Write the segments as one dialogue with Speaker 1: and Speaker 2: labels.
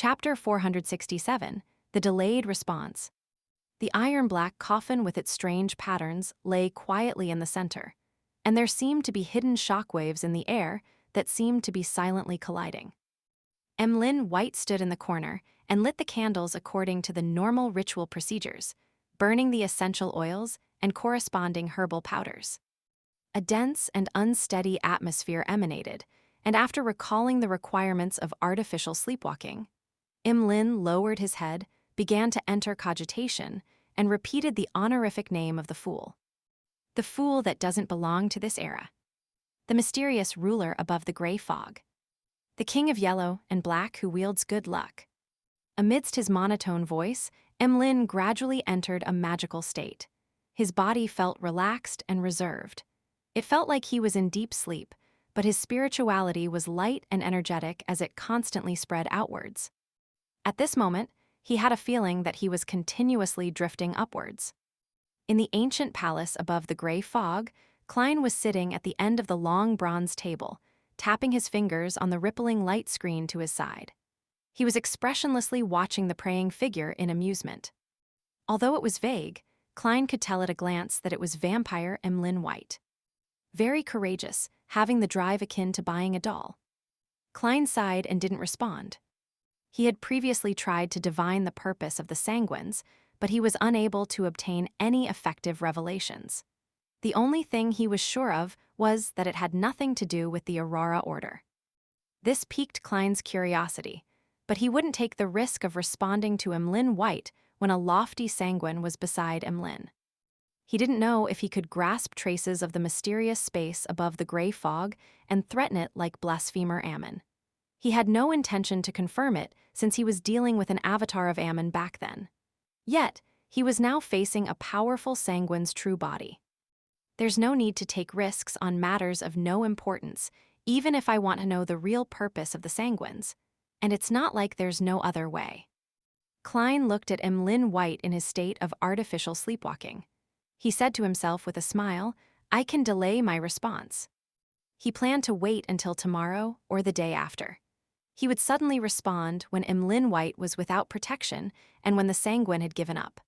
Speaker 1: Chapter 467, The Delayed Response. The iron-black coffin with its strange patterns lay quietly in the center, and there seemed to be hidden shockwaves in the air that seemed to be silently colliding. Emlyn White stood in the corner and lit the candles according to the normal ritual procedures, burning the essential oils and corresponding herbal powders. A dense and unsteady atmosphere emanated, and after recalling the requirements of artificial sleepwalking, Emlyn lowered his head, began to enter cogitation, and repeated the honorific name of the Fool. The Fool that doesn't belong to this era. The mysterious ruler above the gray fog. The king of yellow and black who wields good luck. Amidst his monotone voice, Emlyn gradually entered a magical state. His body felt relaxed and reserved. It felt like he was in deep sleep, but his spirituality was light and energetic as it constantly spread outwards. At this moment, he had a feeling that he was continuously drifting upwards. In the ancient palace above the gray fog, Klein was sitting at the end of the long bronze table, tapping his fingers on the rippling light screen to his side. He was expressionlessly watching the praying figure in amusement. Although it was vague, Klein could tell at a glance that it was vampire Emlyn White. Very courageous, having the drive akin to buying a doll. Klein sighed and didn't respond. He had previously tried to divine the purpose of the Sanguines, but he was unable to obtain any effective revelations. The only thing he was sure of was that it had nothing to do with the Aurora Order. This piqued Klein's curiosity, but he wouldn't take the risk of responding to Emlyn White when a lofty Sanguine was beside Emlyn. He didn't know if he could grasp traces of the mysterious space above the gray fog and threaten it like blasphemer Ammon. He had no intention to confirm it since he was dealing with an avatar of Ammon back then. Yet, he was now facing a powerful Sanguine's true body. There's no need to take risks on matters of no importance, even if I want to know the real purpose of the Sanguines, and it's not like there's no other way. Klein looked at Emlyn White in his state of artificial sleepwalking. He said to himself with a smile, I can delay my response. He planned to wait until tomorrow or the day after. He would suddenly respond when Emlyn White was without protection and when the Sanguine had given up.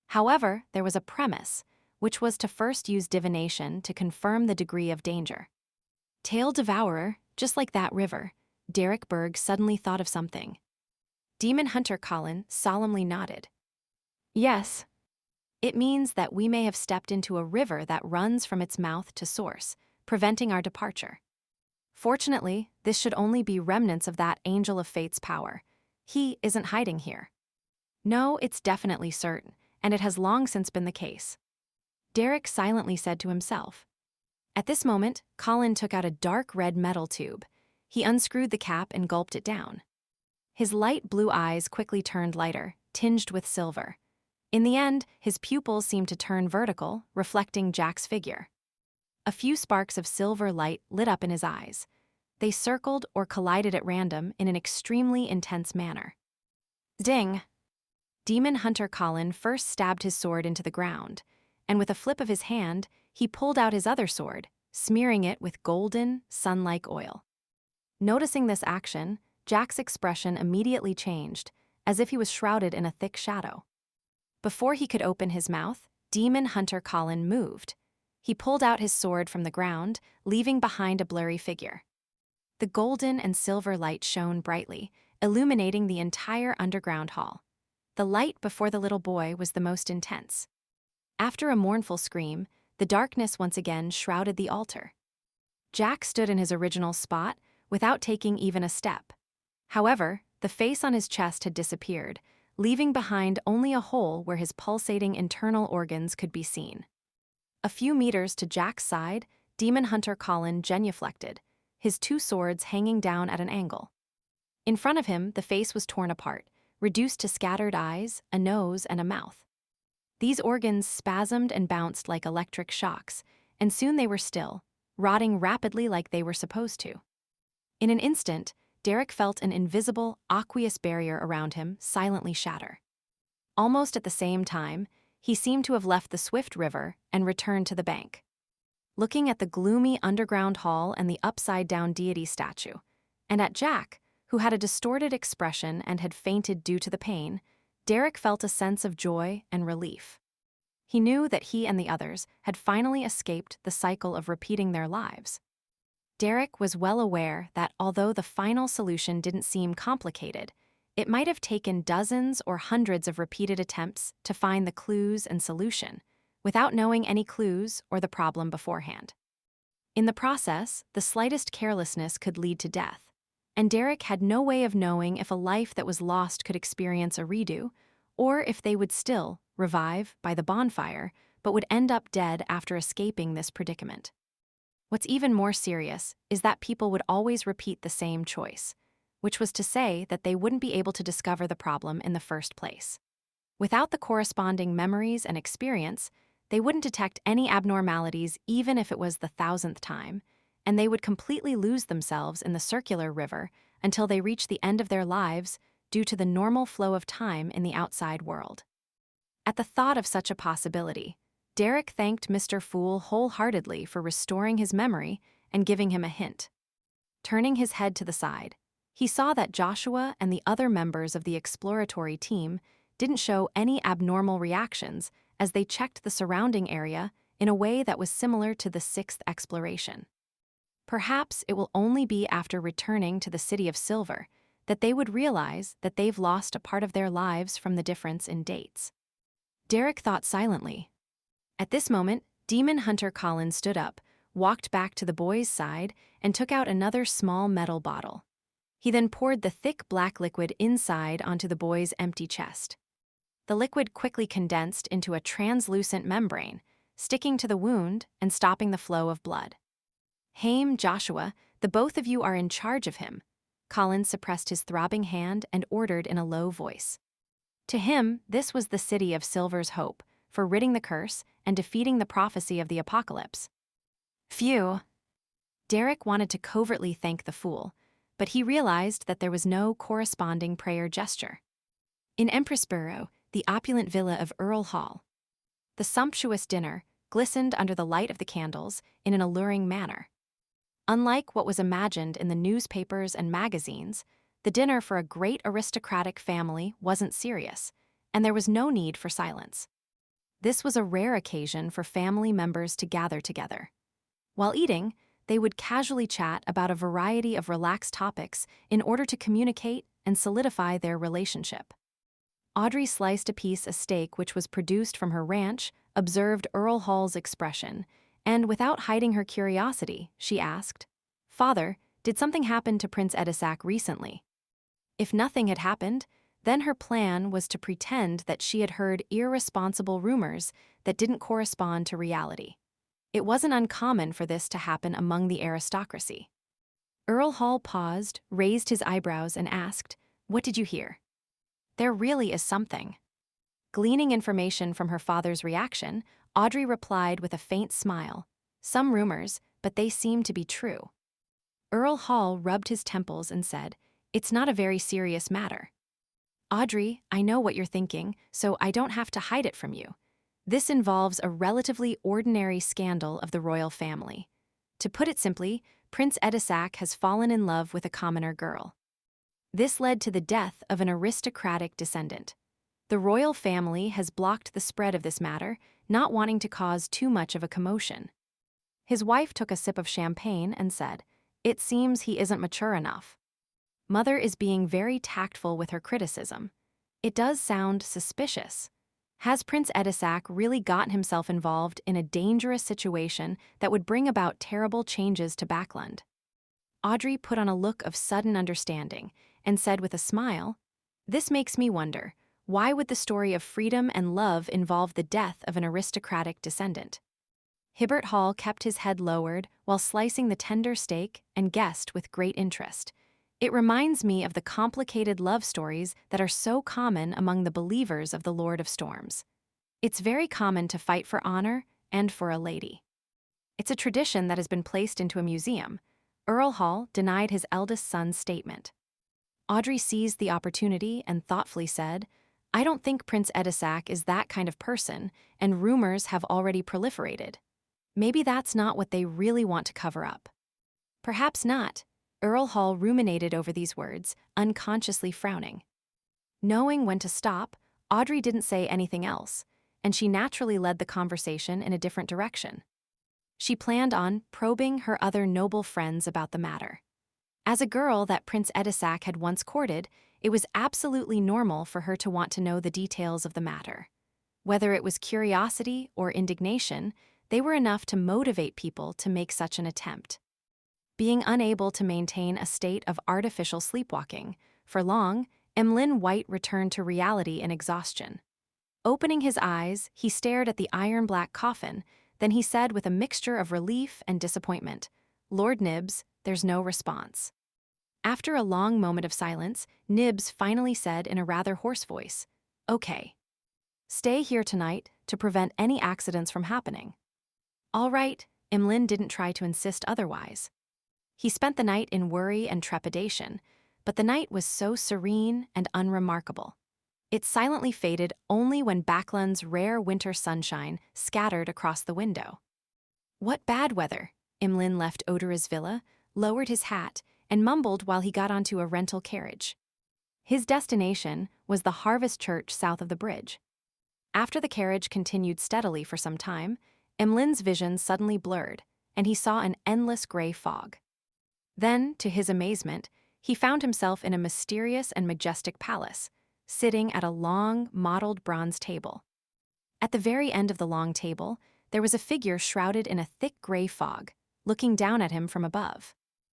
Speaker 1: However, there was a premise, which was to first use divination to confirm the degree of danger. Tail Devourer, just like that river, Derek Berg suddenly thought of something. Demon Hunter Colin solemnly nodded. Yes. It means that we may have stepped into a river that runs from its mouth to source, preventing our departure. Fortunately, this should only be remnants of that Angel of Fate's power. He isn't hiding here. No, it's definitely certain, and it has long since been the case. Derek silently said to himself. At this moment, Colin took out a dark red metal tube. He unscrewed the cap and gulped it down. His light blue eyes quickly turned lighter, tinged with silver. In the end, his pupils seemed to turn vertical, reflecting Jack's figure. A few sparks of silver light lit up in his eyes. They circled or collided at random in an extremely intense manner. Ding! Demon Hunter Colin first stabbed his sword into the ground, and with a flip of his hand, he pulled out his other sword, smearing it with golden, sun-like oil. Noticing this action, Jack's expression immediately changed, as if he was shrouded in a thick shadow. Before he could open his mouth, Demon Hunter Colin moved. He pulled out his sword from the ground, leaving behind a blurry figure. The golden and silver light shone brightly, illuminating the entire underground hall. The light before the little boy was the most intense. After a mournful scream, the darkness once again shrouded the altar. Jack stood in his original spot without taking even a step. However, the face on his chest had disappeared, leaving behind only a hole where his pulsating internal organs could be seen. A few meters to Jack's side, Demon Hunter Colin genuflected, his two swords hanging down at an angle. In front of him, the face was torn apart, reduced to scattered eyes, a nose, and a mouth. These organs spasmed and bounced like electric shocks, and soon they were still, rotting rapidly like they were supposed to. In an instant, Derek felt an invisible, aqueous barrier around him silently shatter. Almost at the same time, he seemed to have left the swift river and returned to the bank. Looking at the gloomy underground hall and the upside-down deity statue, and at Jack, who had a distorted expression and had fainted due to the pain, Derek felt a sense of joy and relief. He knew that he and the others had finally escaped the cycle of repeating their lives. Derek was well aware that although the final solution didn't seem complicated, it might have taken dozens or hundreds of repeated attempts to find the clues and solution, without knowing any clues or the problem beforehand. In the process, the slightest carelessness could lead to death, and Derek had no way of knowing if a life that was lost could experience a redo, or if they would still revive by the bonfire, but would end up dead after escaping this predicament. What's even more serious is that people would always repeat the same choice, which was to say that they wouldn't be able to discover the problem in the first place. Without the corresponding memories and experience, they wouldn't detect any abnormalities even if it was the 1,000th time, and they would completely lose themselves in the circular river until they reach the end of their lives due to the normal flow of time in the outside world. At the thought of such a possibility, Derek thanked Mr. Fool wholeheartedly for restoring his memory and giving him a hint. Turning his head to the side, he saw that Joshua and the other members of the exploratory team didn't show any abnormal reactions as they checked the surrounding area in a way that was similar to the sixth exploration. Perhaps it will only be after returning to the City of Silver that they would realize that they've lost a part of their lives from the difference in dates. Derek thought silently. At this moment, Demon Hunter Colin stood up, walked back to the boys' side, and took out another small metal bottle. He then poured the thick black liquid inside onto the boy's empty chest. The liquid quickly condensed into a translucent membrane, sticking to the wound and stopping the flow of blood. "Haim, Joshua, the both of you are in charge of him." Colin suppressed his throbbing hand and ordered in a low voice. To him, this was the City of Silver's hope for ridding the curse and defeating the prophecy of the apocalypse. Phew. Derek wanted to covertly thank the fool, but he realized that there was no corresponding prayer gesture. In Empressboro, the opulent villa of Earl Hall, the sumptuous dinner glistened under the light of the candles in an alluring manner. Unlike what was imagined in the newspapers and magazines, the dinner for a great aristocratic family wasn't serious, and there was no need for silence. This was a rare occasion for family members to gather together. While eating, they would casually chat about a variety of relaxed topics in order to communicate and solidify their relationship. Audrey sliced a piece of steak which was produced from her ranch, observed Earl Hall's expression, and without hiding her curiosity, she asked, "Father, did something happen to Prince Edisac recently?" If nothing had happened, then her plan was to pretend that she had heard irresponsible rumors that didn't correspond to reality. It wasn't uncommon for this to happen among the aristocracy. Earl Hall paused, raised his eyebrows, and asked, "What did you hear?" "There really is something." Gleaning information from her father's reaction, Audrey replied with a faint smile, "Some rumors, but they seem to be true." Earl Hall rubbed his temples and said, "It's not a very serious matter." "Audrey, I know what you're thinking, so I don't have to hide it from you. This involves a relatively ordinary scandal of the royal family. To put it simply, Prince Edisac has fallen in love with a commoner girl. This led to the death of an aristocratic descendant. The royal family has blocked the spread of this matter, not wanting to cause too much of a commotion." His wife took a sip of champagne and said, "It seems he isn't mature enough." Mother is being very tactful with her criticism. It does sound suspicious. Has Prince Edisac really gotten himself involved in a dangerous situation that would bring about terrible changes to Backland? Audrey put on a look of sudden understanding and said with a smile, "This makes me wonder, why would the story of freedom and love involve the death of an aristocratic descendant?" Hibbert Hall kept his head lowered while slicing the tender steak and guessed with great interest, "It reminds me of the complicated love stories that are so common among the believers of the Lord of Storms. It's very common to fight for honor and for a lady. It's a tradition that has been placed into a museum." Earl Hall denied his eldest son's statement. Audrey seized the opportunity and thoughtfully said, "I don't think Prince Edisac is that kind of person, and rumors have already proliferated. Maybe that's not what they really want to cover up." "Perhaps not. Earl Hall ruminated over these words, unconsciously frowning. Knowing when to stop, Audrey didn't say anything else, and she naturally led the conversation in a different direction. She planned on probing her other noble friends about the matter. As a girl that Prince Edisac had once courted, it was absolutely normal for her to want to know the details of the matter. Whether it was curiosity or indignation, they were enough to motivate people to make such an attempt. Being unable to maintain a state of artificial sleepwalking, for long, Emlyn White returned to reality in exhaustion. Opening his eyes, he stared at the iron-black coffin, then he said with a mixture of relief and disappointment, "Lord Nibs, there's no response." After a long moment of silence, Nibs finally said in a rather hoarse voice, "Okay. Stay here tonight to prevent any accidents from happening." All right, Emlyn didn't try to insist otherwise. He spent the night in worry and trepidation, but the night was so serene and unremarkable. It silently faded only when Backlund's rare winter sunshine scattered across the window. "What bad weather?" Emlyn left Odora's villa, lowered his hat, and mumbled while he got onto a rental carriage. His destination was the Harvest Church south of the bridge. After the carriage continued steadily for some time, Emlyn's vision suddenly blurred, and he saw an endless gray fog. Then, to his amazement, he found himself in a mysterious and majestic palace, sitting at a long, mottled bronze table. At the very end of the long table, there was a figure shrouded in a thick gray fog, looking down at him from above.